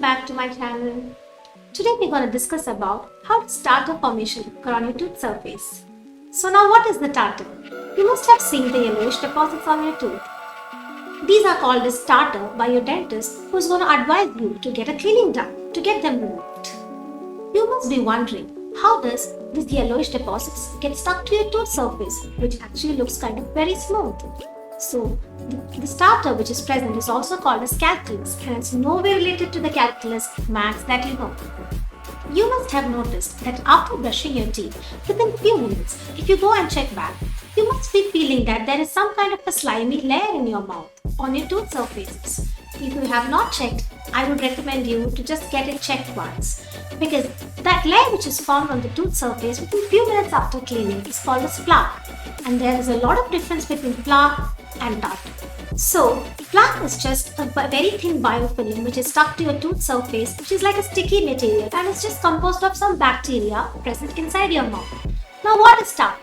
back to my channel. Today we're going to discuss about how does tartar formation occur on your tooth surface. So now what is the tartar? You must have seen the yellowish deposits on your tooth. These are called as tartar by your dentist who is going to advise you to get a cleaning done to get them removed. You must be wondering, how does these yellowish deposits get stuck to your tooth surface, which actually looks kind of very smooth? So, this tartar which is present is also called as calculus, and it's nowhere related to the calculus maths that you know. You must have noticed that after brushing your teeth, within few minutes, if you go and check back, you must be feeling that there is some kind of a slimy layer in your mouth on your tooth surfaces. If you have not checked, I would recommend you to just get it checked once, because that layer which is formed on the tooth surface within few minutes after cleaning is called as plaque, and there is a lot of difference between plaque and tartar. So, plaque is just a very thin biofilm which is stuck to your tooth surface, which is like a sticky material, and it's just composed of some bacteria present inside your mouth. Now, what is tartar?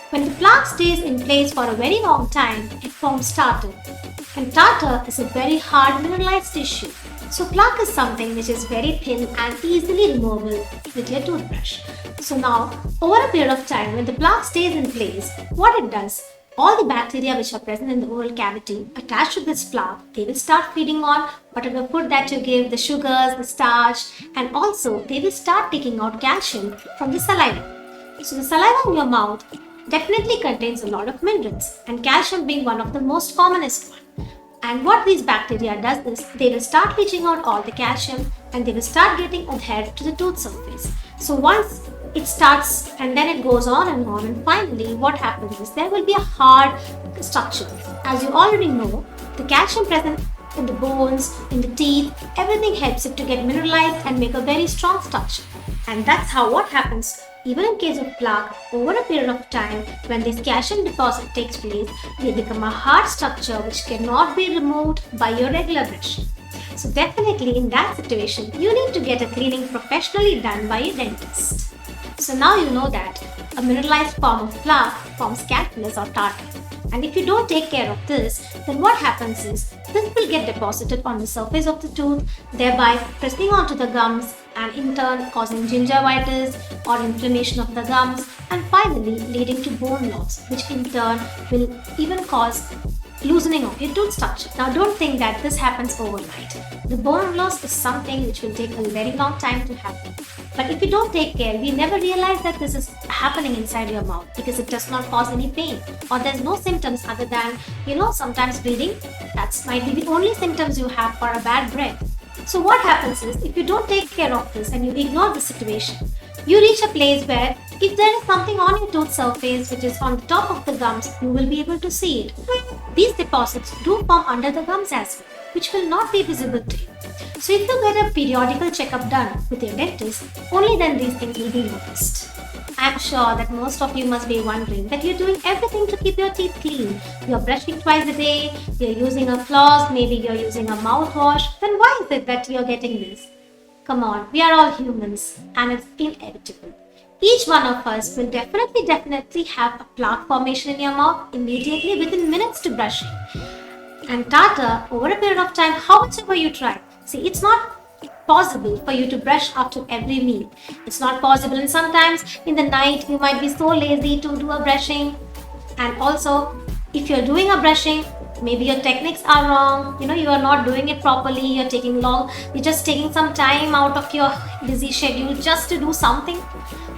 When the plaque stays in place for a very long time, it forms tartar. And tartar is a very hard mineralized tissue. So plaque is something which is very thin and easily removable with your toothbrush. So now, over a period of time, when the plaque stays in place, what it does, all the bacteria which are present in the oral cavity attached to this plaque, they will start feeding on whatever food that you give, the sugars, the starch, and also they will start taking out calcium from the saliva. So the saliva in your mouth definitely contains a lot of minerals, and calcium being one of the most commonest one. And what these bacteria does is, they will start leaching out all the calcium and they will start getting adhered to the tooth surface. So once it starts and then it goes on, and finally what happens is there will be a hard structure. As you already know, the calcium present in the bones, in the teeth, everything helps it to get mineralized and make a very strong structure. And that's how what happens even in case of plaque, over a period of time, when this calcium deposit takes place, they become a hard structure which cannot be removed by your regular brushing. So definitely in that situation, you need to get a cleaning professionally done by a dentist. So now you know that a mineralized form of plaque forms calculus or tartar. And if you don't take care of this, then what happens is, this will get deposited on the surface of the tooth, thereby pressing onto the gums and in turn causing gingivitis or inflammation of the gums, and finally leading to bone loss, which in turn will even cause loosening of your tooth structure. Now don't think that this happens overnight. The bone loss is something which will take a very long time to happen. But if you don't take care, we never realize that this is happening inside your mouth because it does not cause any pain, or there's no symptoms other than, sometimes bleeding. That might be the only symptoms you have for a bad breath. So what happens is, if you don't take care of this and you ignore the situation, you reach a place where if there is something on your tooth surface which is on the top of the gums, you will be able to see it. These deposits do form under the gums as well, which will not be visible to you. So if you get a periodical checkup done with your dentist, only then these things will be noticed. I am sure that most of you must be wondering that you're doing everything to keep your teeth clean. You're brushing twice a day, you're using a floss, maybe you're using a mouthwash. Then why is it that you're getting this? Come on, we are all humans and it's inevitable. Each one of us will definitely have a plaque formation in your mouth immediately within minutes to brushing. And tartar, over a period of time, how much ever you try, see, it's not possible for you to brush after every meal. It's not possible, and sometimes in the night you might be so lazy to do a brushing. And also, if you're doing a brushing, maybe your techniques are wrong, you are not doing it properly, you're just taking some time out of your busy schedule just to do something.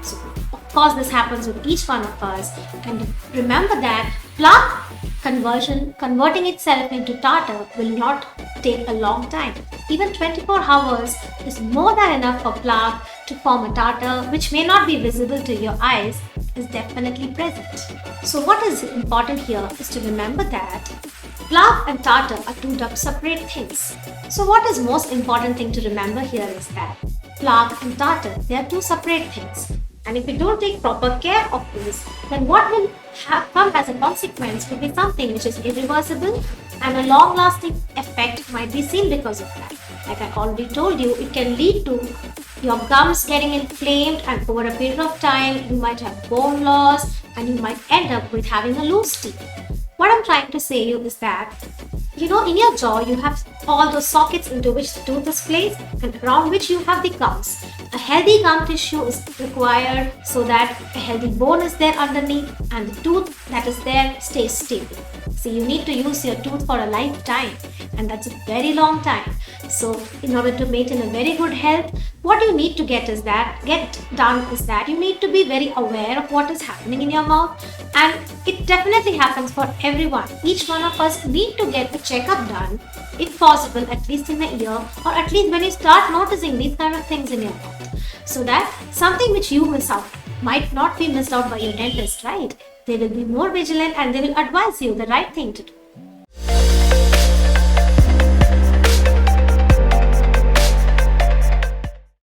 So, of course, this happens with each one of us. And remember that plaque converting itself into tartar will not take a long time. Even 24 hours is more than enough for plaque to form a tartar, which may not be visible to your eyes, is definitely present. So what is important here is to remember that plaque and tartar are two separate things. So what is most important thing to remember here is that plaque and tartar, they are two separate things. And if you don't take proper care of this, then what will come as a consequence will be something which is irreversible, and a long-lasting effect might be seen because of that. Like I already told you, it can lead to your gums getting inflamed, and over a period of time, you might have bone loss and you might end up with having a loose teeth. What I'm trying to say you is that, in your jaw, you have all those sockets into which the tooth is placed and around which you have the gums. A healthy gum tissue is required so that a healthy bone is there underneath and the tooth that is there stays stable. So you need to use your tooth for a lifetime, and that's a very long time. So in order to maintain a very good health, what you need to get done is that you need to be very aware of what is happening in your mouth, and it definitely happens for everyone. Each one of us need to get a checkup done, if possible, at least in a year, or at least when you start noticing these kind of things in your mouth, so that something which you miss out might not be missed out by your dentist, right? They will be more vigilant and they will advise you the right thing to do.